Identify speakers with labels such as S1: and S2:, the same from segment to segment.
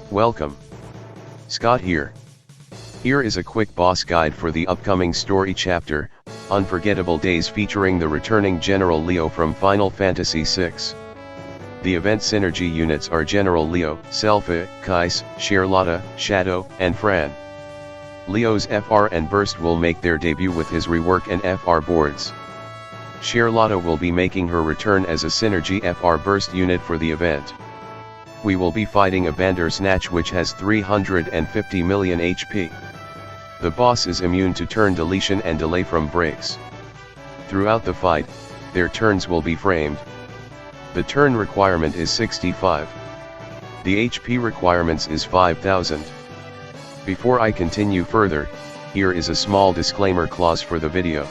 S1: Welcome. Scott here. Here is a quick boss guide for the upcoming story chapter, Unforgettable Days, featuring the returning General Leo from Final Fantasy VI. The event synergy units are General Leo, Selphie, Keiss, Sherlotta, Shadow, and Fran. Leo's FR and Burst will make their debut with his rework and FR boards. Sherlotta will be making her return as a synergy FR Burst unit for the event. We will be fighting a Bandersnatch which has 350 million HP. The boss is immune to turn deletion and delay from breaks. Throughout the fight, their turns will be framed. The turn requirement is 65. The HP requirements is 5000. Before I continue further, here is a small disclaimer clause for the video.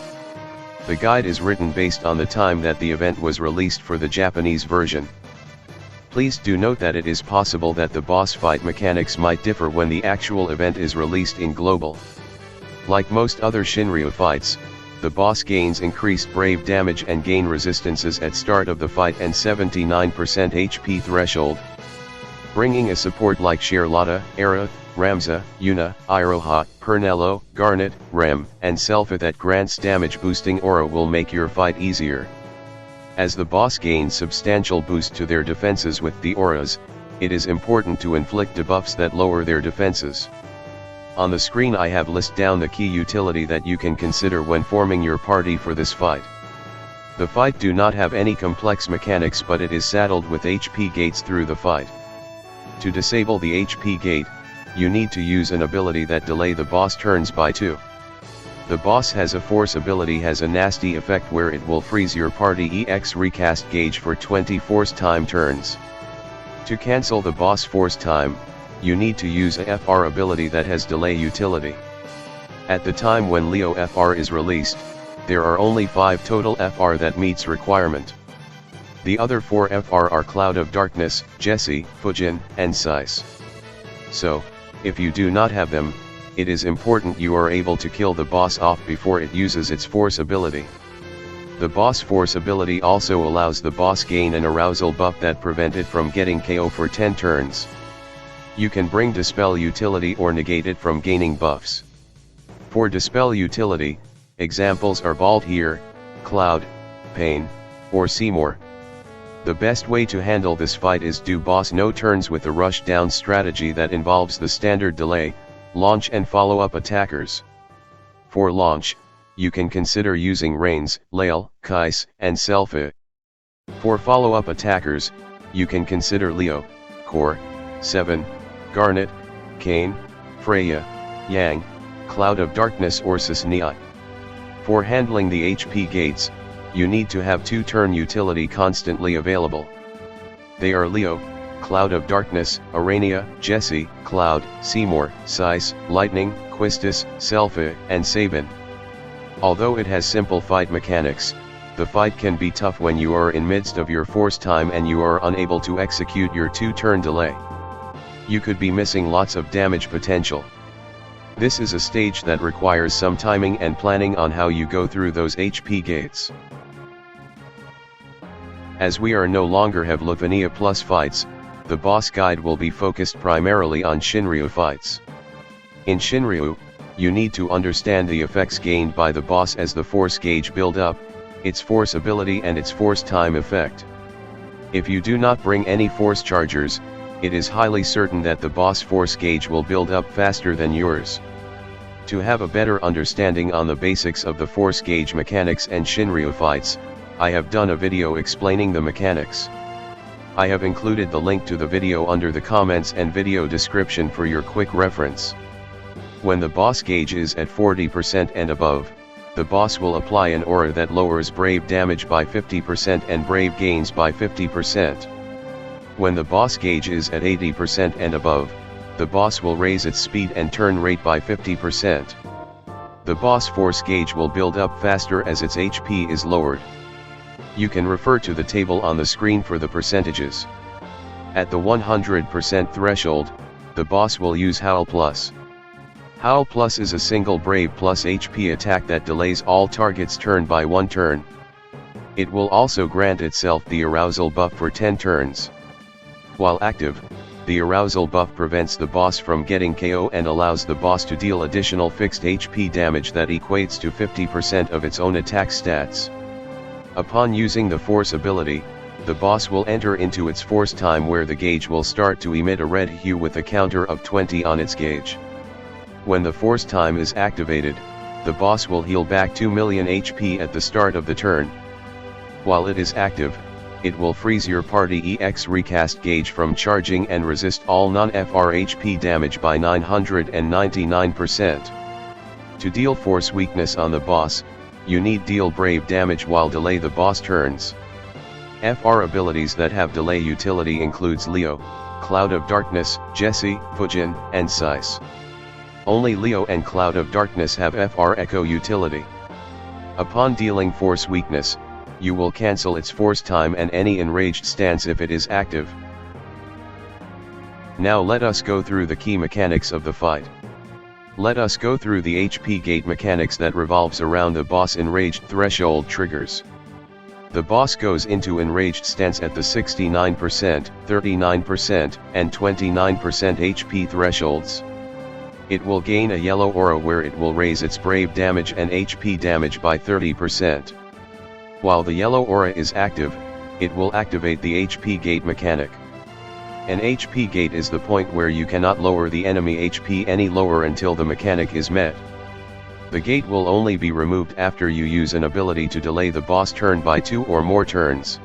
S1: The guide is written based on the time that the event was released for the Japanese version. Please do note that it is possible that the boss fight mechanics might differ when the actual event is released in global. Like most other Shinryu fights, the boss gains increased brave damage and gain resistances at start of the fight and 79% HP threshold. Bringing a support like Sherlotta, Aerith, Ramza, Yuna, Iroha, Pernello, Garnet, Rem, and Selphie that grants damage boosting aura will make your fight easier. As the boss gains substantial boost to their defenses with the auras, it is important to inflict debuffs that lower their defenses. On the screen I have listed down the key utility that you can consider when forming your party for this fight. The fight do not have any complex mechanics, but it is saddled with HP gates through the fight. To disable the HP gate, you need to use an ability that delay the boss turns by 2. The boss has a force ability has a nasty effect where it will freeze your party EX recast gauge for 20 force time turns. To cancel the boss force time, you need to use a FR ability that has delay utility. At the time when Leo FR is released, there are only 5 total FR that meets requirement. The other 4 FR are Cloud of Darkness, Jessie, Fujin, and Keiss. So, if you do not have them, it is important you are able to kill the boss off before it uses its force ability. The boss force ability also allows the boss gain an arousal buff that prevent it from getting KO for 10 turns. You can bring Dispel utility or negate it from gaining buffs. For Dispel utility, examples are Bald here, Cloud, Pain, or Seymour. The best way to handle this fight is do boss no turns with a rush down strategy that involves the standard delay, launch and follow-up attackers. For launch, you can consider using Reigns, Lael, Keiss, and Selphie. For follow-up attackers, you can consider Leo, Core, 7, Garnet, Kain, Freya, Yang, Cloud of Darkness or Sisnei. For handling the HP gates, you need to have 2 turn utility constantly available. They are Leo, Cloud of Darkness, Arania, Jessie, Cloud, Seymour, Keiss, Lightning, Quistis, Selphie, and Sabin. Although it has simple fight mechanics, the fight can be tough when you are in midst of your force time and you are unable to execute your 2-turn delay. You could be missing lots of damage potential. This is a stage that requires some timing and planning on how you go through those HP gates. As we are no longer have Lufania Plus fights, the boss guide will be focused primarily on Shinryu fights. In Shinryu, you need to understand the effects gained by the boss as the force gauge build up, its force ability and its force time effect. If you do not bring any force chargers, it is highly certain that the boss force gauge will build up faster than yours. To have a better understanding on the basics of the force gauge mechanics and Shinryu fights, I have done a video explaining the mechanics. I have included the link to the video under the comments and video description for your quick reference. When the boss gauge is at 40% and above, the boss will apply an aura that lowers brave damage by 50% and brave gains by 50%. When the boss gauge is at 80% and above, the boss will raise its speed and turn rate by 50%. The boss force gauge will build up faster as its HP is lowered. You can refer to the table on the screen for the percentages. At the 100% threshold, the boss will use Howl Plus. Howl Plus is a single Brave plus HP attack that delays all targets' turn by 1 turn. It will also grant itself the arousal buff for 10 turns. While active, the arousal buff prevents the boss from getting KO and allows the boss to deal additional fixed HP damage that equates to 50% of its own attack stats. Upon using the force ability, the boss will enter into its force time where the gauge will start to emit a red hue with a counter of 20 on its gauge. When the force time is activated, the boss will heal back 2 million HP at the start of the turn. While it is active, it will freeze your party EX recast gauge from charging and resist all non-FR HP damage by 999%. To deal force weakness on the boss, you need deal brave damage while delay the boss turns. FR abilities that have delay utility includes Leo, Cloud of Darkness, Jesse, Fujin, and Keiss. Only Leo and Cloud of Darkness have FR Echo utility. Upon dealing force weakness, you will cancel its force time and any enraged stance if it is active. Now let us go through the key mechanics of the fight. Let us go through the HP gate mechanics that revolves around the boss enraged threshold triggers. The boss goes into enraged stance at the 69%, 39%, and 29% HP thresholds. It will gain a yellow aura where it will raise its brave damage and HP damage by 30%. While the yellow aura is active, it will activate the HP gate mechanic. An HP gate is the point where you cannot lower the enemy HP any lower until the mechanic is met. The gate will only be removed after you use an ability to delay the boss turn by 2 or more turns.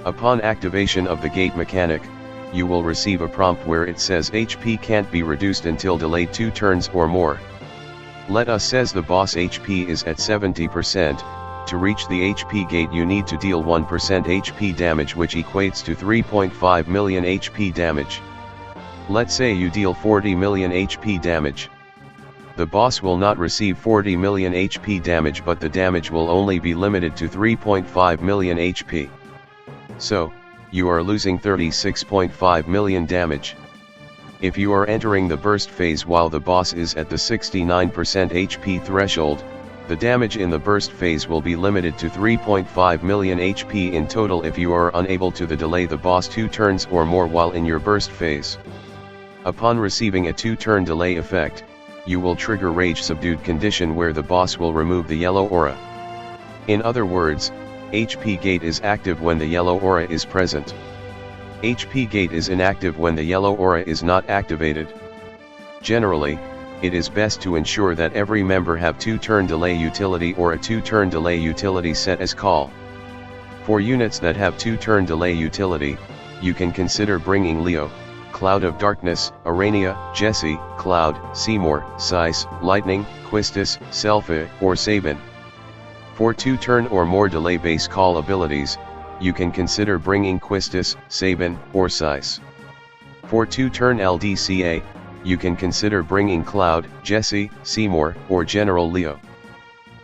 S1: Upon activation of the gate mechanic, you will receive a prompt where it says HP can't be reduced until delayed 2 turns or more. Let us says the boss HP is at 70%, to reach the HP gate you need to deal 1% HP damage which equates to 3.5 million HP damage. Let's say you deal 40 million HP damage. The boss will not receive 40 million HP damage but the damage will only be limited to 3.5 million HP. So, you are losing 36.5 million damage. If you are entering the burst phase while the boss is at the 69% HP threshold, the damage in the burst phase will be limited to 3.5 million HP in total if you are unable to delay the boss 2 turns or more while in your burst phase. Upon receiving a 2-turn delay effect, you will trigger Rage Subdued condition where the boss will remove the yellow aura. In other words, HP gate is active when the yellow aura is present. HP gate is inactive when the yellow aura is not activated. Generally, it is best to ensure that every member have 2-turn delay utility or a 2-turn delay utility set as call. For units that have 2-turn delay utility, you can consider bringing Leo, Cloud of Darkness, Arania, Jesse, Cloud, Seymour, Keiss, Lightning, Quistis, Selphie, or Sabin. For 2-turn or more delay base call abilities, you can consider bringing Quistis, Sabin, or Keiss. For 2-turn LDCA, you can consider bringing Cloud, Jesse, Seymour, or General Leo.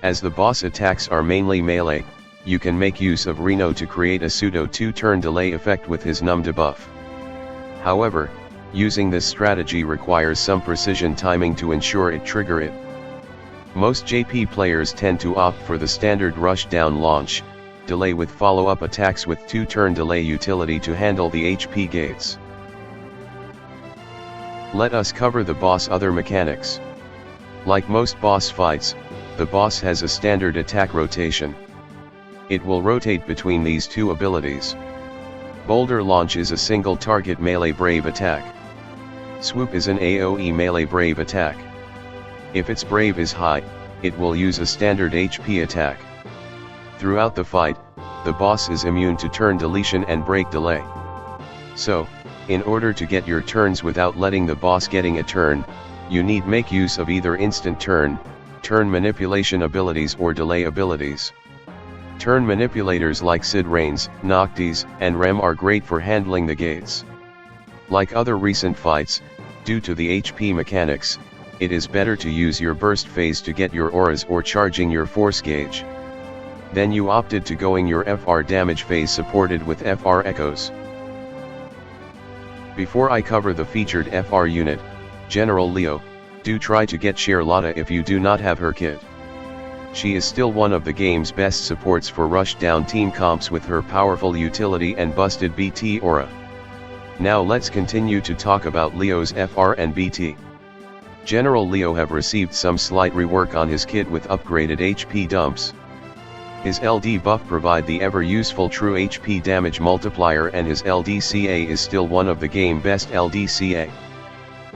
S1: As the boss attacks are mainly melee, you can make use of Reno to create a pseudo 2-turn delay effect with his num debuff. However, using this strategy requires some precision timing to ensure it trigger it. Most JP players tend to opt for the standard rush down launch, delay with follow-up attacks with 2-turn delay utility to handle the HP gates. Let us cover the boss other mechanics. Like most boss fights, the boss has a standard attack rotation. It will rotate between these 2 abilities. Boulder Launch is a single target melee brave attack. Swoop is an AoE melee brave attack. If its brave is high, it will use a standard HP attack. Throughout the fight, the boss is immune to turn deletion and break delay. So, in order to get your turns without letting the boss getting a turn, you need make use of either instant turn manipulation abilities or delay abilities. Turn manipulators like Sid Reigns, Noctis, and Rem are great for handling the gates. Like other recent fights, due to the HP mechanics, it is better to use your burst phase to get your auras or charging your force gauge. Then you opted to going your FR damage phase supported with FR echoes. Before I cover the featured FR unit, General Leo, do try to get Sherlotta if you do not have her kit. She is still one of the game's best supports for rush-down team comps with her powerful utility and busted BT aura. Now let's continue to talk about Leo's FR and BT. General Leo have received some slight rework on his kit with upgraded HP dumps. His LD buff provide the ever useful true HP damage multiplier, and his LDCA is still one of the game best LDCA.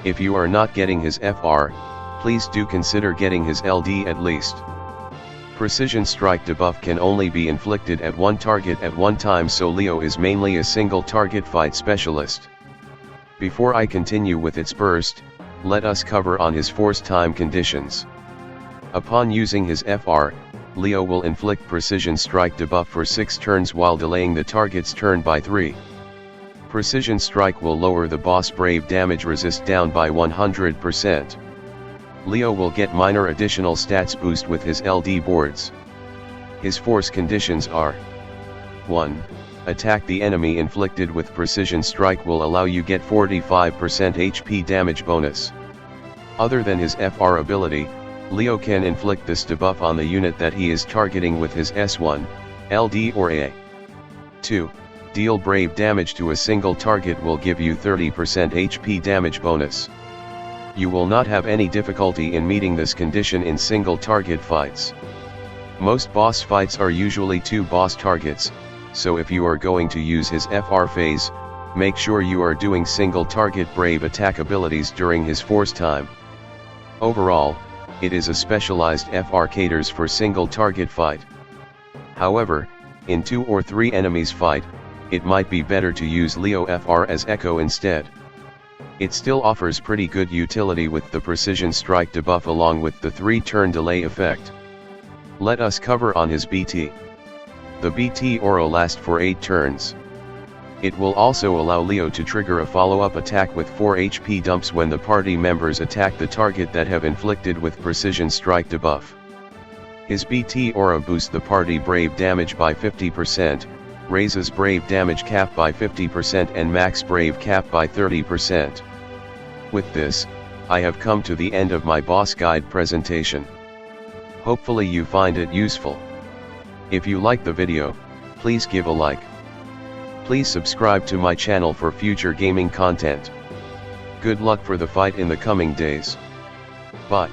S1: If you are not getting his FR, please do consider getting his LD at least. Precision strike debuff can only be inflicted at one target at one time, so Leo is mainly a single target fight specialist. Before I continue with its burst, let us cover on his force time conditions. Upon using his FR, Leo will inflict precision strike debuff for 6 turns while delaying the target's turn by 3. Precision strike will lower the boss brave damage resist down by 100%. Leo will get minor additional stats boost with his LD boards. His force conditions are: 1. Attack the enemy inflicted with precision strike will allow you get 45% HP damage bonus. Other than his FR ability, Leo can inflict this debuff on the unit that he is targeting with his S1, LD or A. 2. Deal brave damage to a single target will give you 30% HP damage bonus. You will not have any difficulty in meeting this condition in single target fights. Most boss fights are usually 2 boss targets, so if you are going to use his FR phase, make sure you are doing single target brave attack abilities during his force time. Overall, it is a specialized FR caters for single target fight. However, in 2 or 3 enemies fight, it might be better to use Leo FR as Echo instead. It still offers pretty good utility with the precision strike debuff along with the 3-turn delay effect. Let us cover on his BT. The BT aura lasts for 8 turns. It will also allow Leo to trigger a follow-up attack with 4 HP dumps when the party members attack the target that have inflicted with precision strike debuff. His BT aura boosts the party brave damage by 50%, raises brave damage cap by 50% and max brave cap by 30%. With this, I have come to the end of my boss guide presentation. Hopefully you find it useful. If you like the video, please give a like. Please subscribe to my channel for future gaming content. Good luck for the fight in the coming days. Bye.